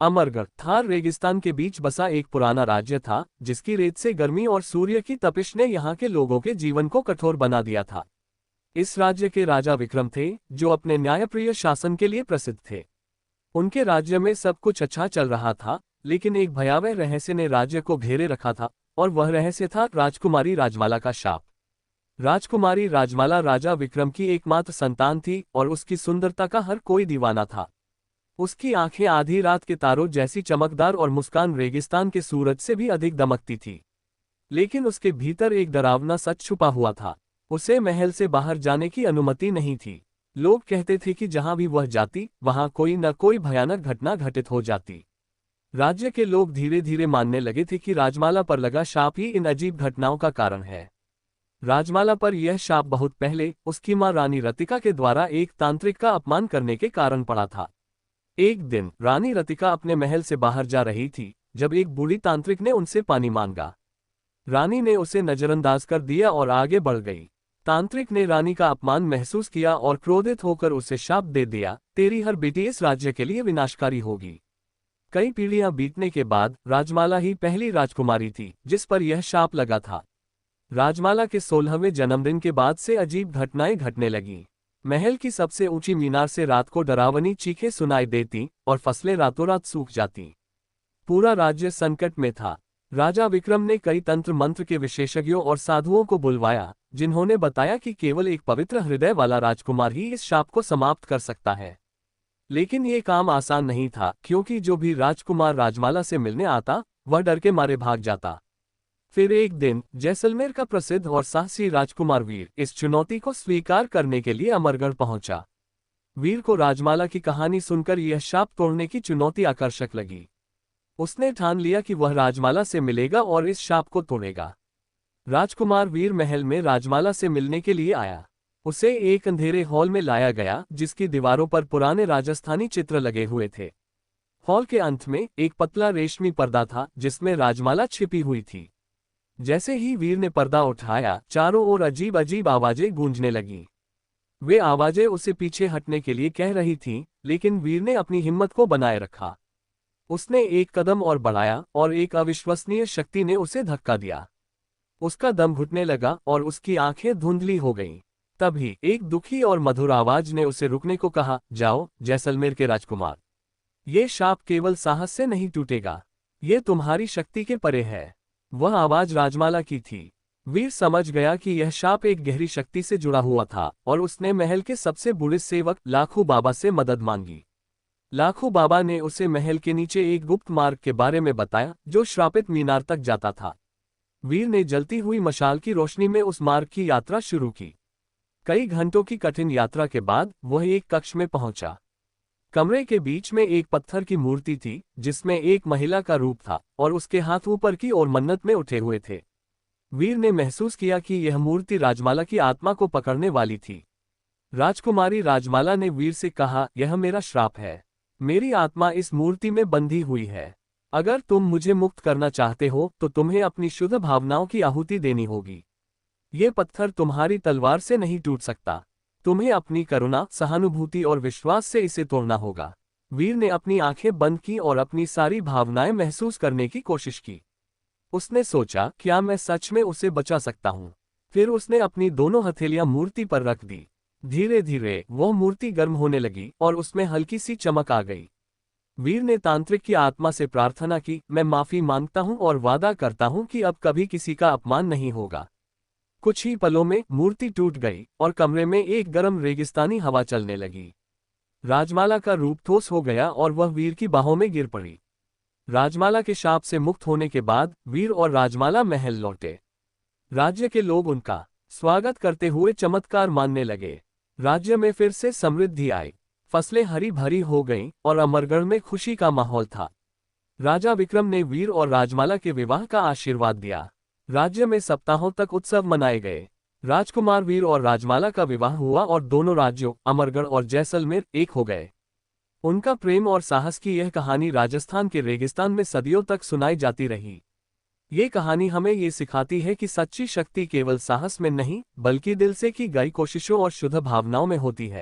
अमरगढ़ थार रेगिस्तान के बीच बसा एक पुराना राज्य था, जिसकी रेत से गर्मी और सूर्य की तपिश ने यहाँ के लोगों के जीवन को कठोर बना दिया था। इस राज्य के राजा विक्रम थे, जो अपने न्यायप्रिय शासन के लिए प्रसिद्ध थे। उनके राज्य में सब कुछ अच्छा चल रहा था, लेकिन एक भयावह रहस्य ने राज्य को घेरे रखा था, और वह रहस्य था राजकुमारी राजमाला का शाप। राजकुमारी राजमाला राजा विक्रम की एकमात्र संतान थी और उसकी सुंदरता का हर कोई दीवाना था। उसकी आंखें आधी रात के तारों जैसी चमकदार और मुस्कान रेगिस्तान के सूरज से भी अधिक दमकती थी। लेकिन उसके भीतर एक डरावना सच छुपा हुआ था। उसे महल से बाहर जाने की अनुमति नहीं थी। लोग कहते थे कि जहां भी वह जाती, वहां कोई न कोई भयानक घटना घटित हो जाती। राज्य के लोग धीरे धीरे मानने लगे थे कि राजमाला पर लगा शाप ही इन अजीब घटनाओं का कारण है। राजमाला पर यह शाप बहुत पहले उसकी मां रानी रतिका के द्वारा एक तांत्रिक का अपमान करने के कारण पड़ा था। एक दिन रानी रतिका अपने महल से बाहर जा रही थी, जब एक बूढ़ी तांत्रिक ने उनसे पानी मांगा। रानी ने उसे नजरअंदाज कर दिया और आगे बढ़ गई। तांत्रिक ने रानी का अपमान महसूस किया और क्रोधित होकर उसे शाप दे दिया, तेरी हर बेटी इस राज्य के लिए विनाशकारी होगी। कई पीढ़ियां बीतने के बाद राजमाला ही पहली राजकुमारी थी जिस पर यह शाप लगा था। राजमाला के 16वें जन्मदिन के बाद से अजीब घटनाएं घटने लगीं। महल की सबसे ऊंची मीनार से रात को डरावनी चीखें सुनाई देती और फसलें रातों रात सूख जाती। पूरा राज्य संकट में था। राजा विक्रम ने कई तंत्र मंत्र के विशेषज्ञों और साधुओं को बुलवाया, जिन्होंने बताया कि केवल एक पवित्र हृदय वाला राजकुमार ही इस शाप को समाप्त कर सकता है। लेकिन ये काम आसान नहीं था, क्योंकि जो भी राजकुमार राजमाला से मिलने आता, वह डर के मारे भाग जाता। फिर एक दिन जैसलमेर का प्रसिद्ध और साहसी राजकुमार वीर इस चुनौती को स्वीकार करने के लिए अमरगढ़ पहुंचा। वीर को राजमाला की कहानी सुनकर यह शाप तोड़ने की चुनौती आकर्षक लगी। उसने ठान लिया कि वह राजमाला से मिलेगा और इस शाप को तोड़ेगा। राजकुमार वीर महल में राजमाला से मिलने के लिए आया। उसे एक अंधेरे हॉल में लाया गया, जिसकी दीवारों पर पुराने राजस्थानी चित्र लगे हुए थे। हॉल के अंत में एक पतला रेशमी पर्दा था, जिसमें राजमाला छिपी हुई थी। जैसे ही वीर ने पर्दा उठाया, चारों ओर अजीब अजीब आवाजें गूंजने लगीं। वे आवाजें उसे पीछे हटने के लिए कह रही थीं, लेकिन वीर ने अपनी हिम्मत को बनाए रखा। उसने एक कदम और बढ़ाया और एक अविश्वसनीय शक्ति ने उसे धक्का दिया। उसका दम घुटने लगा और उसकी आंखें धुंधली हो गईं। तभी एक दुखी और मधुर आवाज ने उसे रुकने को कहा, जाओ जैसलमेर के राजकुमार। ये शाप केवल साहस से नहीं टूटेगा, ये तुम्हारी शक्ति के परे है। वह आवाज राजमाला की थी। वीर समझ गया कि यह शाप एक गहरी शक्ति से जुड़ा हुआ था और उसने महल के सबसे बूढ़े सेवक लाखू बाबा से मदद मांगी। लाखू बाबा ने उसे महल के नीचे एक गुप्त मार्ग के बारे में बताया, जो श्रापित मीनार तक जाता था। वीर ने जलती हुई मशाल की रोशनी में उस मार्ग की यात्रा शुरू की। कई घंटों की कठिन यात्रा के बाद वह एक कक्ष में पहुंचा। कमरे के बीच में एक पत्थर की मूर्ति थी, जिसमें एक महिला का रूप था और उसके हाथ ऊपर की ओर मन्नत में उठे हुए थे। वीर ने महसूस किया कि यह मूर्ति राजमाला की आत्मा को पकड़ने वाली थी। राजकुमारी राजमाला ने वीर से कहा, यह मेरा श्राप है। मेरी आत्मा इस मूर्ति में बंधी हुई है। अगर तुम मुझे मुक्त करना चाहते हो तो तुम्हें अपनी शुद्ध भावनाओं की आहुति देनी होगी। ये पत्थर तुम्हारी तलवार से नहीं टूट सकता। तुम्हें अपनी करुणा, सहानुभूति और विश्वास से इसे तोड़ना होगा। वीर ने अपनी आंखें बंद की और अपनी सारी भावनाएं महसूस करने की कोशिश की। उसने सोचा, क्या मैं सच में उसे बचा सकता हूँ। फिर उसने अपनी दोनों हथेलियां मूर्ति पर रख दी। धीरे धीरे वह मूर्ति गर्म होने लगी और उसमें हल्की सी चमक आ गई। वीर ने तांत्रिक की आत्मा से प्रार्थना की, मैं माफी मांगता हूँ और वादा करता हूँ कि अब कभी किसी का अपमान नहीं होगा। कुछ ही पलों में मूर्ति टूट गई और कमरे में एक गर्म रेगिस्तानी हवा चलने लगी। राजमाला का रूप ठोस हो गया और वह वीर की बाहों में गिर पड़ी। राजमाला के शाप से मुक्त होने के बाद वीर और राजमाला महल लौटे। राज्य के लोग उनका स्वागत करते हुए चमत्कार मानने लगे। राज्य में फिर से समृद्धि आई। फसलें हरी भरी हो गईं और अमरगढ़ में खुशी का माहौल था। राजा विक्रम ने वीर और राजमाला के विवाह का आशीर्वाद दिया। राज्य में सप्ताहों तक उत्सव मनाए गए। राजकुमार वीर और राजमाला का विवाह हुआ और दोनों राज्यों अमरगढ़ और जैसलमेर एक हो गए। उनका प्रेम और साहस की यह कहानी राजस्थान के रेगिस्तान में सदियों तक सुनाई जाती रही। ये कहानी हमें ये सिखाती है कि सच्ची शक्ति केवल साहस में नहीं, बल्कि दिल से की गई कोशिशों और शुद्ध भावनाओं में होती है।